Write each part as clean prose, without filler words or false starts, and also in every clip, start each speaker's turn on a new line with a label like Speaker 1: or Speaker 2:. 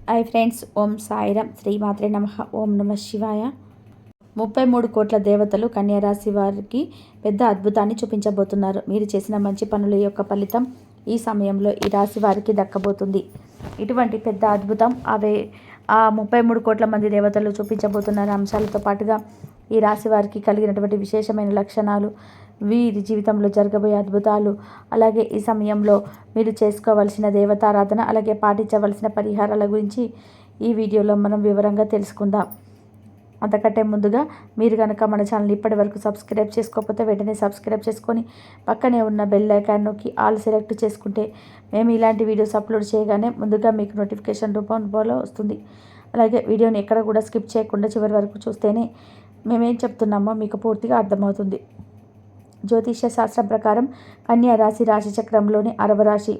Speaker 1: Hi friends, ఓం సాయిరామ్, శ్రీమాత్రే నమః. ఓం నమ శివాయ. 33 కోట్ల దేవతలు కన్యా రాశి వారికి పెద్ద అద్భుతాన్ని చూపించబోతున్నారు. మీరు చేసిన మంచి పనుల యొక్క ఫలితం ఈ సమయంలో ఈ రాశి వారికి దక్కబోతుంది. ఇటువంటి పెద్ద అద్భుతం ఆ 33 కోట్ల మంది దేవతలు చూపించబోతున్న అంశాలతో పాటుగా ఈ రాశి వారికి కలిగినటువంటి విశేషమైన లక్షణాలు, వీరి జీవితంలో జరగబోయే అద్భుతాలు, అలాగే ఈ సమయంలో మీరు చేసుకోవలసిన దేవతారాధన, అలాగే పాటించవలసిన పరిహారాల గురించి ఈ వీడియోలో మనం వివరంగా తెలుసుకుందాం. అంతకంటే ముందుగా మీరు కనుక మన ఛానల్ ఇప్పటి వరకు సబ్స్క్రైబ్ చేసుకోకపోతే వెంటనే సబ్స్క్రైబ్ చేసుకొని పక్కనే ఉన్న బెల్ ఐకాన్ నొక్కి ఆల్ సెలెక్ట్ చేసుకుంటే మేము ఇలాంటి వీడియోస్ అప్లోడ్ చేయగానే ముందుగా మీకు నోటిఫికేషన్ రూపంలో వస్తుంది. అలాగే వీడియోని ఎక్కడ కూడా స్కిప్ చేయకుండా చివరి వరకు చూస్తేనే మేమేం చెప్తున్నామో మీకు పూర్తిగా అర్థమవుతుంది. జ్యోతిష్య శాస్త్రం ప్రకారం కన్యా రాశి రాశి చక్రంలోని 6వ రాశి.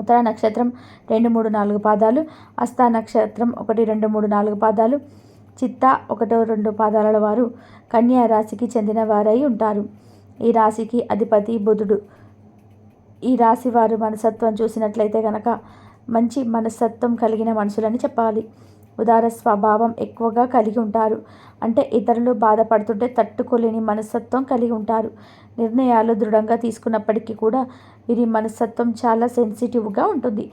Speaker 1: ఉత్తర నక్షత్రం 2, 3, 4 పాదాలు, హస్త నక్షత్రం 1, 2, 3, 4 పాదాలు, చిత్త 1, 2 పాదాల వారు కన్యా రాశికి చెందిన వారై ఉంటారు. ఈ రాశికి అధిపతి బుధుడు. ఈ రాశి వారు మనస్తత్వం చూసినట్లయితే కనుక మంచి మనస్తత్వం కలిగిన మనుషులని చెప్పాలి. ఉదార స్వభావం ఎక్కువగా కలిగి ఉంటారు. అంటే ఇతరులు బాధపడుతుంటే తట్టుకోలేని మనస్తత్వం కలిగి ఉంటారు. నిర్ణయాలు దృఢంగా తీసుకున్నప్పటికీ కూడా వీరి మనస్తత్వం చాలా సెన్సిటివ్గా ఉంటుంది.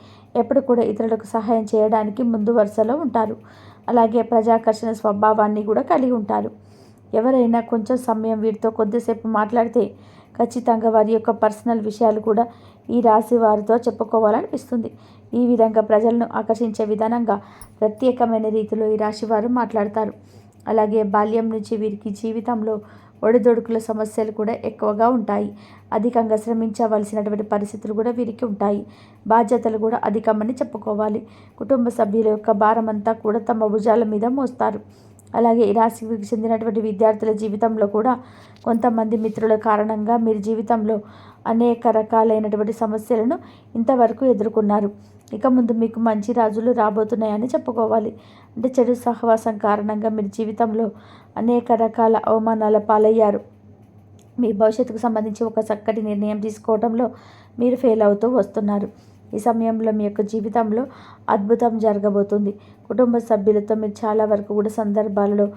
Speaker 1: ఎప్పుడు కూడా ఇతరులకు సహాయం చేయడానికి ముందు వరుసలో ఉంటారు. అలాగే ప్రజాకర్షణ స్వభావాన్ని కూడా కలిగి ఉంటారు. ఎవరైనా కొంచెం సమయం వీరితో కొద్దిసేపు మాట్లాడితే ఖచ్చితంగా వారి యొక్క పర్సనల్ విషయాలు కూడా ఈ రాశి వారితో చెప్పుకోవాలనిపిస్తుంది. ఈ విధంగా ప్రజలను ఆకర్షించే విధానంగా ప్రత్యేకమైన రీతిలో ఈ రాశి వారు మాట్లాడతారు. అలాగే బాల్యం నుంచి వీరికి జీవితంలో ఒడిదొడుకుల సమస్యలు కూడా ఎక్కువగా ఉంటాయి. అధికంగా శ్రమించవలసినటువంటి పరిస్థితులు కూడా వీరికి ఉంటాయి. బాధ్యతలు కూడా అధికమని చెప్పుకోవాలి. కుటుంబ సభ్యుల యొక్క భారం అంతా కూడా తమ భుజాల మీద మోస్తారు. అలాగే ఈ రాశికి చెందినటువంటి విద్యార్థుల జీవితంలో కూడా కొంతమంది మిత్రుల కారణంగా మీరు జీవితంలో అనేక రకాలైనటువంటి సమస్యలను ఇంతవరకు ఎదుర్కొన్నారు. ఇక ముందు మీకు మంచి రోజులు రాబోతున్నాయని చెప్పుకోవాలి. అంటే చెడు సహవాసం కారణంగా మీరు జీవితంలో అనేక రకాల అవమానాల పాలయ్యారు. మీ భవిష్యత్తుకు సంబంధించి ఒక చక్కటి నిర్ణయం తీసుకోవడంలో మీరు ఫెయిల్ అవుతూ వస్తున్నారు. ఈ సమయంలో మీ యొక్క జీవితంలో అద్భుతం జరగబోతుంది. కుటుంబ సభ్యులతో మీరు చాలా వరకు కూడా సందర్భాలలో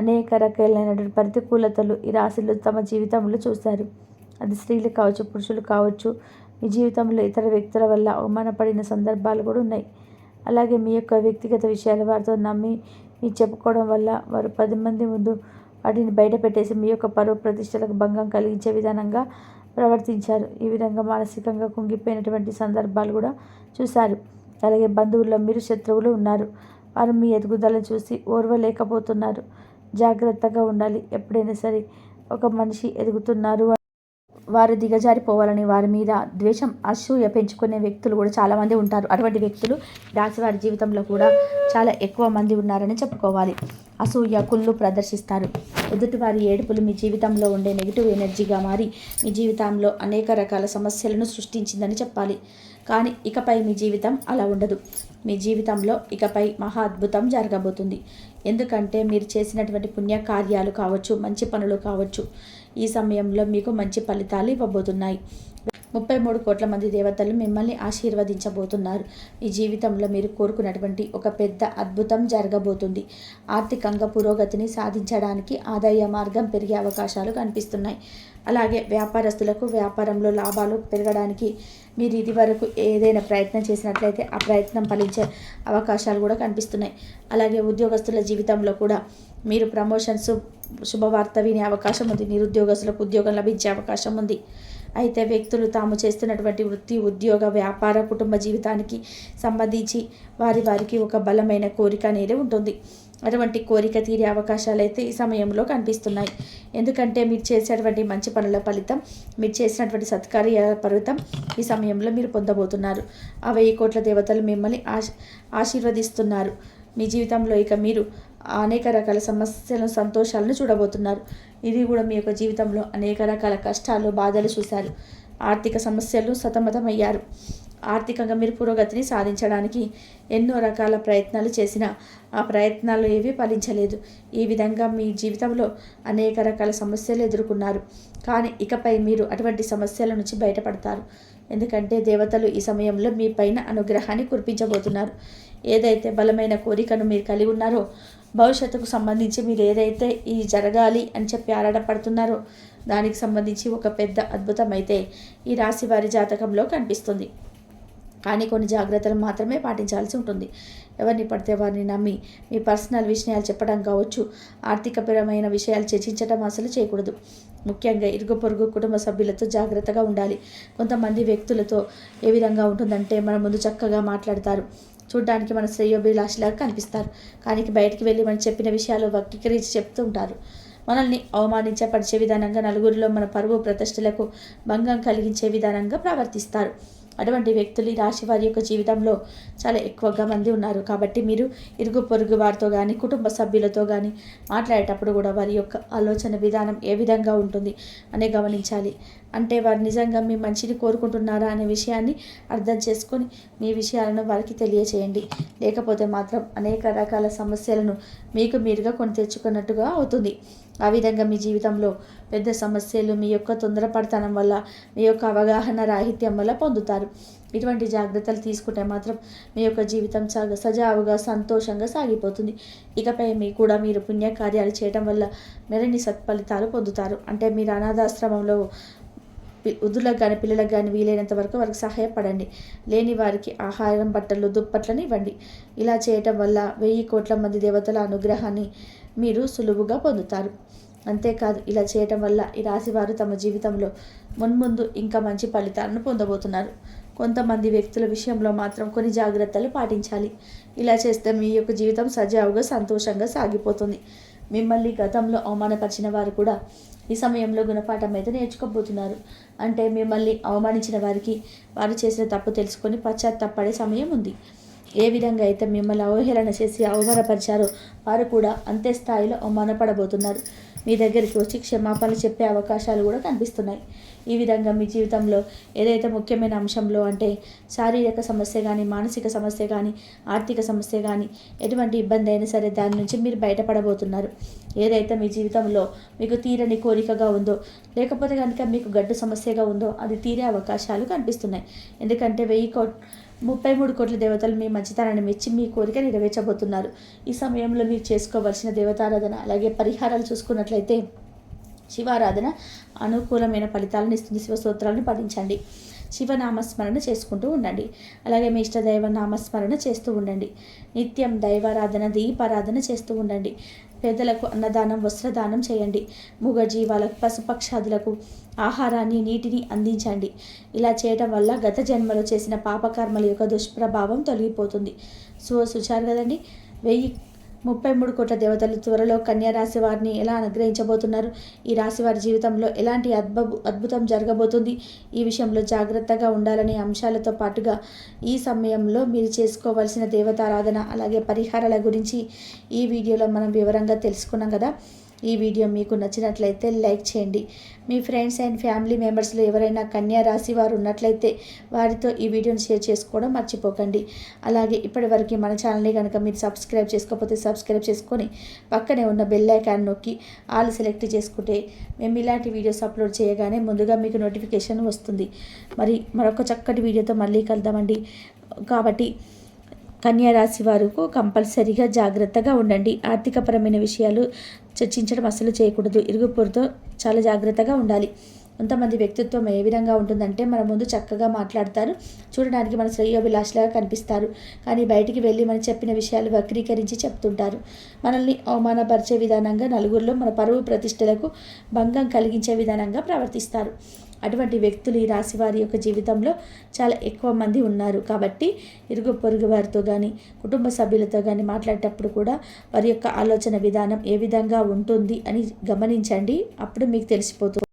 Speaker 1: అనేక రకాలైనటువంటి ప్రతికూలతలు ఈ రాశిలో తమ జీవితంలో చూశారు. అది స్త్రీలు కావచ్చు, పురుషులు కావచ్చు. మీ జీవితంలో ఇతర వ్యక్తుల వల్ల అవమానపడిన సందర్భాలు కూడా ఉన్నాయి. అలాగే మీ యొక్క వ్యక్తిగత విషయాలు వారితో నమ్మి మీ చెప్పుకోవడం వల్ల వారు 10 మంది ముందు వాటిని బయట పెట్టేసి మీ యొక్క పరువు ప్రతిష్టలకు భంగం కలిగించే విధానంగా ప్రవర్తించారు. ఈ విధంగా మానసికంగా కుంగిపోయినటువంటి సందర్భాలు కూడా చూశారు. అలాగే బంధువుల్లో మీరు శత్రువులు ఉన్నారు. వారు మీ ఎదుగుదలను చూసి ఓర్వలేకపోతున్నారు. జాగ్రత్తగా ఉండాలి. ఎప్పుడైనా సరే ఒక మనిషి ఎదుగుతున్నారు, వారు దిగజారిపోవాలని వారి మీద ద్వేషం, అసూయ పెంచుకునే వ్యక్తులు కూడా చాలామంది ఉంటారు. అటువంటి వ్యక్తులు రాశి వారి జీవితంలో కూడా చాలా ఎక్కువ మంది ఉన్నారని చెప్పుకోవాలి. అసూయ, కుళ్ళు ప్రదర్శిస్తారు. ఎదుటి వారి ఏడుపులు మీ జీవితంలో ఉండే నెగిటివ్ ఎనర్జీగా మారి మీ జీవితంలో అనేక రకాల సమస్యలను సృష్టించిందని చెప్పాలి. కానీ ఇకపై మీ జీవితం అలా ఉండదు. మీ జీవితంలో ఇకపై మహా అద్భుతం జరగబోతుంది. ఎందుకంటే మీరు చేసినటువంటి పుణ్యకార్యాలు కావచ్చు, మంచి పనులు కావచ్చు, ఈ సమయంలో మీకు మంచి ఫలితాలు ఇవ్వబోతున్నాయి. 33 కోట్ల మంది దేవతలు మిమ్మల్ని ఆశీర్వదించబోతున్నారు. మీ జీవితంలో మీరు కోరుకున్నటువంటి ఒక పెద్ద అద్భుతం జరగబోతుంది. ఆర్థికంగా పురోగతిని సాధించడానికి ఆదాయ మార్గం పెరిగే అవకాశాలు కనిపిస్తున్నాయి. అలాగే వ్యాపారస్తులకు వ్యాపారంలో లాభాలు పెరగడానికి మీరు ఇది వరకు ఏదైనా ప్రయత్నం చేసినట్లయితే ఆ ప్రయత్నం ఫలించే అవకాశాలు కూడా కనిపిస్తున్నాయి. అలాగే ఉద్యోగస్తుల జీవితంలో కూడా మీరు ప్రమోషన్స్, శుభవార్త వినే అవకాశం ఉంది. నిరుద్యోగస్తులకు ఉద్యోగం లభించే అవకాశం ఉంది. అయితే వ్యక్తులు తాము చేస్తున్నటువంటి వృత్తి, ఉద్యోగ, వ్యాపార, కుటుంబ జీవితానికి సంబంధించి వారికి ఒక బలమైన కోరిక అనేది ఉంటుంది. అటువంటి కోరిక తీరే అవకాశాలు అయితే ఈ సమయంలో కనిపిస్తున్నాయి. ఎందుకంటే మీరు చేసేటువంటి మంచి పనుల ఫలితం, మీరు చేసినటువంటి సత్కార్య ఫలితం ఈ సమయంలో మీరు పొందబోతున్నారు. ఆ 1000 కోట్ల దేవతలు మిమ్మల్ని ఆశీర్వదిస్తున్నారు. మీ జీవితంలో ఇక మీరు అనేక రకాల సమస్యలను, సంతోషాలను చూడబోతున్నారు. ఇది కూడా మీ యొక్క జీవితంలో అనేక రకాల కష్టాలు, బాధలు చూశారు. ఆర్థిక సమస్యలు సతమతమయ్యారు. ఆర్థికంగా మీరు పురోగతిని సాధించడానికి ఎన్నో రకాల ప్రయత్నాలు చేసినా ఆ ప్రయత్నాలు ఏవి ఫలించలేదు. ఈ విధంగా మీ జీవితంలో అనేక రకాల సమస్యలు ఎదుర్కొన్నారు. కానీ ఇకపై మీరు అటువంటి సమస్యల నుంచి బయటపడతారు. ఎందుకంటే దేవతలు ఈ సమయంలో మీ పైన అనుగ్రహాన్ని కురిపించబోతున్నారు. ఏదైతే బలమైన కోరికను మీరు కలిగి ఉన్నారో, భవిష్యత్తుకు సంబంధించి మీరు ఏదైతే ఈ జరగాలి అని చెప్పి ఆరాటపడుతున్నారో దానికి సంబంధించి ఒక పెద్ద అద్భుతం అయితే ఈ రాశి వారి జాతకంలో కనిపిస్తుంది. కానీ కొన్ని జాగ్రత్తలు మాత్రమే పాటించాల్సి ఉంటుంది. ఎవరిని పడితే వారిని నమ్మి మీ పర్సనల్ విషయాలు చెప్పడం కావచ్చు, ఆర్థికపరమైన విషయాలు చర్చించడం అసలు చేయకూడదు. ముఖ్యంగా ఇరుగు పొరుగు కుటుంబ సభ్యులతో జాగ్రత్తగా ఉండాలి. కొంతమంది వ్యక్తులతో ఏ విధంగా ఉంటుందంటే మన ముందు చక్కగా మాట్లాడతారు, చూడ్డానికి మన శ్రేయోభిలాషిలాగా కనిపిస్తారు, కానీ బయటికి వెళ్ళి మనం చెప్పిన విషయాలు వక్రీకరించి చెప్తూ ఉంటారు. మనల్ని అవమానించపరిచే విధానంగా, నలుగురిలో మన పరువు ప్రతిష్టలకు భంగం కలిగించే విధానంగా ప్రవర్తిస్తారు. అటువంటి వ్యక్తులు ఈ రాశి వారి యొక్క జీవితంలో చాలా ఎక్కువగా మంది ఉన్నారు. కాబట్టి మీరు ఇరుగు పొరుగు వారితో కానీ, కుటుంబ సభ్యులతో కానీ మాట్లాడేటప్పుడు కూడా వారి యొక్క ఆలోచన విధానం ఏ విధంగా ఉంటుంది అని గమనించాలి. అంటే వారు నిజంగా మీ మంచిని కోరుకుంటున్నారా అనే విషయాన్ని అర్థం చేసుకొని మీ విషయాలను వారికి తెలియచేయండి. లేకపోతే మాత్రం అనేక రకాల సమస్యలను మీకు మీరుగా కొని తెచ్చుకున్నట్టుగా అవుతుంది. ఆ విధంగా మీ జీవితంలో పెద్ద సమస్యలు మీ యొక్క తొందరపడతనం వల్ల, మీ యొక్క అవగాహన రాహిత్యం వల్ల పొందుతారు. ఇటువంటి జాగ్రత్తలు తీసుకుంటే మాత్రం మీ యొక్క జీవితం సజావుగా సంతోషంగా సాగిపోతుంది. ఇకపై మీరు పుణ్యకార్యాలు చేయడం వల్ల మరిన్ని సత్ఫలితాలు పొందుతారు. అంటే మీరు అనాథాశ్రమంలో వృద్ధులకు కానీ పిల్లలకు కానీ వీలైనంత వరకు వారికి సహాయపడండి. లేని వారికి ఆహారం, బట్టలు, దుప్పట్లను ఇవ్వండి. ఇలా చేయటం వల్ల 1000 కోట్ల మంది దేవతల అనుగ్రహాన్ని మీరు సులువుగా పొందుతారు. అంతేకాదు, ఇలా చేయటం వల్ల ఈ రాశివారు తమ జీవితంలో మున్ముందు ఇంకా మంచి ఫలితాలను పొందబోతున్నారు. కొంతమంది వ్యక్తుల విషయంలో మాత్రం కొన్ని జాగ్రత్తలు పాటించాలి. ఇలా చేస్తే మీ యొక్క జీవితం సజావుగా సంతోషంగా సాగిపోతుంది. మిమ్మల్ని గతంలో అవమానపరిచిన వారు కూడా ఈ సమయంలో గుణపాఠం అయితే నేర్చుకోబోతున్నారు. అంటే మిమ్మల్ని అవమానించిన వారికి వారు చేసిన తప్పు తెలుసుకొని పశ్చాత్తాపడే సమయం ఉంది. ఏ విధంగా అయితే మిమ్మల్ని అవహేళన చేసి అవమానపరిచారో వారు కూడా అంతే స్థాయిలో అవమానపడబోతున్నారు. మీ దగ్గరికి వచ్చి క్షమాపణలు చెప్పే అవకాశాలు కూడా కనిపిస్తున్నాయి. ఈ విధంగా మీ జీవితంలో ఏదైతే ముఖ్యమైన అంశంలో అంటే శారీరక సమస్య కానీ, మానసిక సమస్య కానీ, ఆర్థిక సమస్య కానీ, ఎటువంటి ఇబ్బంది అయినా సరే దాని నుంచి మీరు బయటపడబోతున్నారు. ఏదైతే మీ జీవితంలో మీకు తీరని కోరికగా ఉందో, లేకపోతే కనుక మీకు గడ్డు సమస్యగా ఉందో అది తీరే అవకాశాలు కనిపిస్తున్నాయి. ఎందుకంటే 33 కోట్ల దేవతలు మీ మంచితనాన్ని మెచ్చి మీ కోరిక నెరవేర్చబోతున్నారు. ఈ సమయంలో మీరు చేసుకోవాల్సిన దేవతారాధన అలాగే పరిహారాలు చూసుకున్నట్లయితే శివారాధన అనుకూలమైన ఫలితాలను ఇస్తుంది. శివస్తోత్రాలను పఠించండి, శివనామస్మరణ చేసుకుంటూ ఉండండి. అలాగే మీ ఇష్టదైవ నామస్మరణ చేస్తూ ఉండండి. నిత్యం దైవారాధన, దీపారాధన చేస్తూ ఉండండి. పేదలకు అన్నదానం, వస్త్రదానం చేయండి. మూగజీవాలకు, పశుపక్షాదులకు ఆహారాన్ని, నీటిని అందించండి. ఇలా చేయడం వల్ల గత జన్మలో చేసిన పాపకర్మల యొక్క దుష్ప్రభావం తొలగిపోతుంది. చూశారు కదండి, 33 కోట్ల దేవతలు త్వరలో కన్యా రాశి వారిని ఎలా అనుగ్రహించబోతున్నారు, ఈ రాశి వారి జీవితంలో ఎలాంటి అద్భుతం జరగబోతుంది, ఈ విషయంలో జాగ్రత్తగా ఉండాలనే అంశాలతో పాటుగా ఈ సమయంలో మీరు చేసుకోవాల్సిన దేవతారాధన అలాగే పరిహారాల గురించి ఈ వీడియోలో మనం వివరంగా తెలుసుకున్నాం కదా. ఈ వీడియో మీకు నచ్చినట్లయితే లైక్ చేయండి. మీ ఫ్రెండ్స్ అండ్ ఫ్యామిలీ మెంబర్స్లో ఎవరైనా కన్యా రాశి వారు ఉన్నట్లయితే వారితో ఈ వీడియోని షేర్ చేసుకోవడం మర్చిపోకండి. అలాగే ఇప్పటివరకు మన ఛానల్ని కనుక మీరు సబ్స్క్రైబ్ చేసుకోకపోతే సబ్స్క్రైబ్ చేసుకొని పక్కనే ఉన్న బెల్ ఐకాన్ నొక్కి ఆల్ సెలెక్ట్ చేసుకుంటే మేము ఇలాంటి వీడియోస్ అప్లోడ్ చేయగానే ముందుగా మీకు నోటిఫికేషన్ వస్తుంది. మరొక చక్కటి వీడియోతో మళ్ళీ కలుద్దామండి. కాబట్టి కన్యా రాశి వారికి కంపల్సరీగా జాగ్రత్తగా ఉండండి. ఆర్థికపరమైన విషయాలు చర్చించడం అస్సలు చేయకూడదు. ఇరుగు పొరుతో చాలా జాగ్రత్తగా ఉండాలి. కొంతమంది వ్యక్తిత్వం ఏ విధంగా ఉంటుందంటే మన ముందు చక్కగా మాట్లాడతారు, చూడడానికి మన శ్రేయోభిలాషలాగా కనిపిస్తారు, కానీ బయటికి వెళ్ళి మనం చెప్పిన విషయాలు వక్రీకరించి చెప్తుంటారు. మనల్ని అవమానపరిచే విధానంగా, నలుగురిలో మన పరువు ప్రతిష్టలకు భంగం కలిగించే విధానంగా ప్రవర్తిస్తారు. అటువంటి వ్యక్తులు ఈ రాశి వారి యొక్క జీవితంలో చాలా ఎక్కువ మంది ఉన్నారు. కాబట్టి ఇరుగు పొరుగు వారితో కానీ, కుటుంబ సభ్యులతో కానీ మాట్లాడేటప్పుడు కూడా వారి యొక్క ఆలోచన విధానం ఏ విధంగా ఉంటుంది అని గమనించండి. అప్పుడు మీకు తెలిసిపోతుంది.